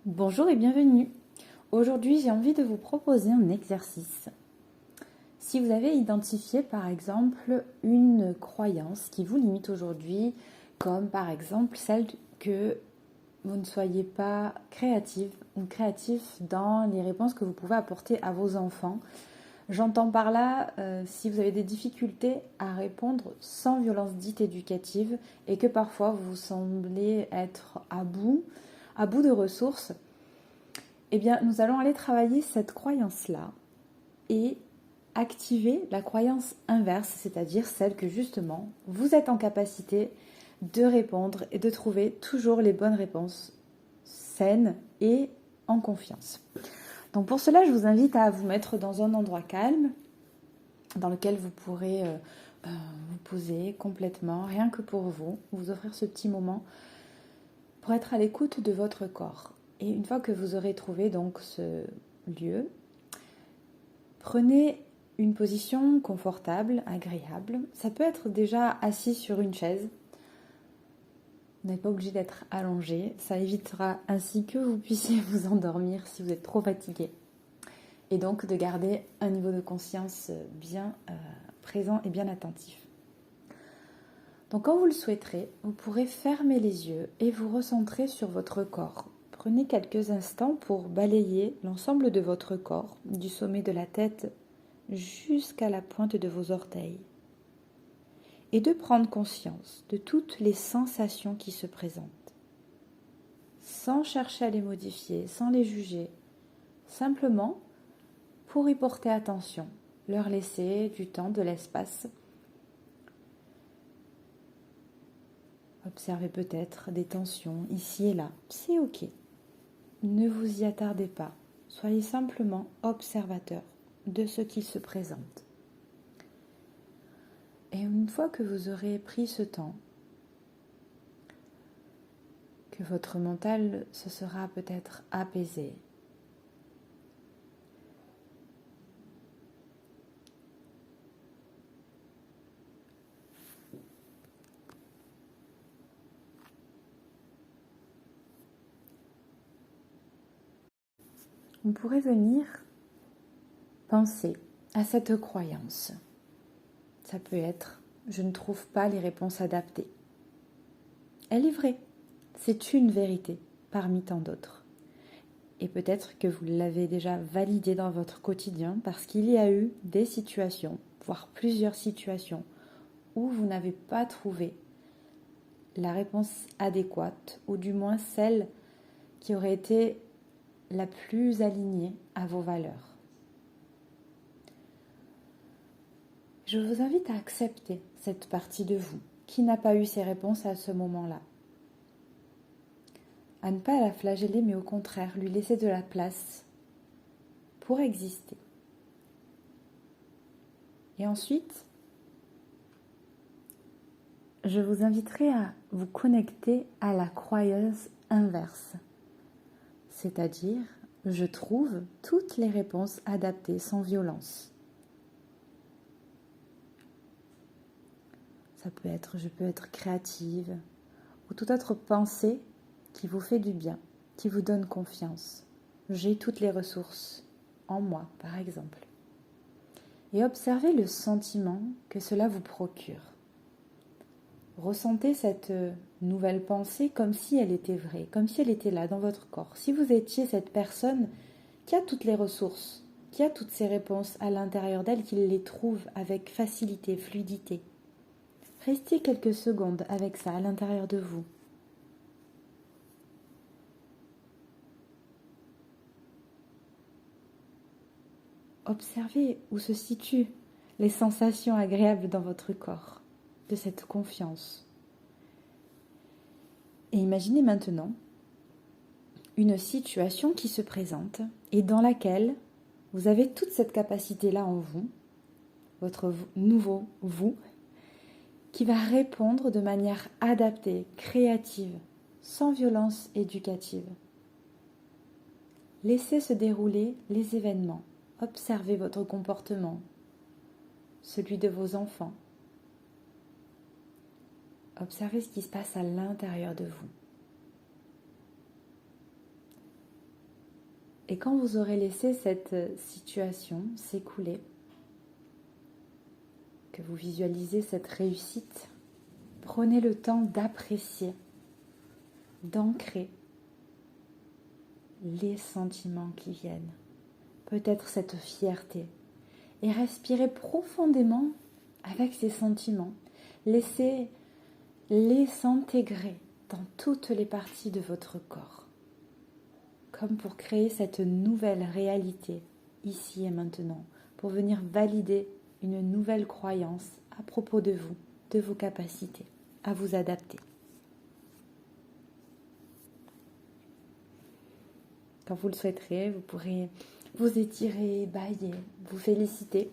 Bonjour et bienvenue. Aujourd'hui, j'ai envie de vous proposer un exercice. Si vous avez identifié par exemple une croyance qui vous limite aujourd'hui, comme par exemple celle que vous ne soyez pas créative ou créatif dans les réponses que vous pouvez apporter à vos enfants. J'entends par là si vous avez des difficultés à répondre sans violence dite éducative et que parfois vous semblez être à bout de ressources, eh bien, nous allons aller travailler cette croyance-là et activer la croyance inverse, c'est-à-dire celle que justement, vous êtes en capacité de répondre et de trouver toujours les bonnes réponses saines et en confiance. Donc pour cela, je vous invite à vous mettre dans un endroit calme, dans lequel vous pourrez vous poser complètement, rien que pour vous offrir ce petit moment pour être à l'écoute de votre corps. Et une fois que vous aurez trouvé donc ce lieu, prenez une position confortable, agréable. Ça peut être déjà assis sur une chaise. Vous n'êtes pas obligé d'être allongé. Ça évitera ainsi que vous puissiez vous endormir si vous êtes trop fatigué. Et donc de garder un niveau de conscience bien présent et bien attentif. Donc quand vous le souhaiterez, vous pourrez fermer les yeux et vous recentrer sur votre corps. Prenez quelques instants pour balayer l'ensemble de votre corps, du sommet de la tête jusqu'à la pointe de vos orteils. Et de prendre conscience de toutes les sensations qui se présentent. Sans chercher à les modifier, sans les juger. Simplement pour y porter attention, leur laisser du temps, de l'espace. Observez peut-être des tensions ici et là. C'est ok. Ne vous y attardez pas. Soyez simplement observateur de ce qui se présente. Et une fois que vous aurez pris ce temps, que votre mental se sera peut-être apaisé, on pourrait venir penser à cette croyance. Ça peut être « je ne trouve pas les réponses adaptées ». Elle est vraie, c'est une vérité parmi tant d'autres. Et peut-être que vous l'avez déjà validée dans votre quotidien parce qu'il y a eu des situations, voire plusieurs situations, où vous n'avez pas trouvé la réponse adéquate, ou du moins celle qui aurait été la plus alignée à vos valeurs. Je vous invite à accepter cette partie de vous qui n'a pas eu ces réponses à ce moment-là. À ne pas la flageller, mais au contraire, lui laisser de la place pour exister. Et ensuite, je vous inviterai à vous connecter à la croyance inverse. C'est-à-dire, je trouve toutes les réponses adaptées sans violence. Ça peut être, je peux être créative, ou toute autre pensée qui vous fait du bien, qui vous donne confiance. J'ai toutes les ressources en moi, par exemple. Et observez le sentiment que cela vous procure. Ressentez cette nouvelle pensée comme si elle était vraie, comme si elle était là dans votre corps. Si vous étiez cette personne qui a toutes les ressources, qui a toutes ces réponses à l'intérieur d'elle, qui les trouve avec facilité, fluidité. Restez quelques secondes avec ça à l'intérieur de vous. Observez où se situent les sensations agréables dans votre corps, de cette confiance. Et imaginez maintenant une situation qui se présente et dans laquelle vous avez toute cette capacité-là en vous, votre nouveau vous, qui va répondre de manière adaptée, créative, sans violence éducative. Laissez se dérouler les événements, observez votre comportement, celui de vos enfants. Observez ce qui se passe à l'intérieur de vous. Et quand vous aurez laissé cette situation s'écouler, que vous visualisez cette réussite, prenez le temps d'apprécier, d'ancrer les sentiments qui viennent. Peut-être cette fierté. Et respirez profondément avec ces sentiments. Laissez-les s'intégrer dans toutes les parties de votre corps. Comme pour créer cette nouvelle réalité, ici et maintenant. Pour venir valider une nouvelle croyance à propos de vous, de vos capacités, à vous adapter. Quand vous le souhaiterez, vous pourrez vous étirer, bâiller, vous féliciter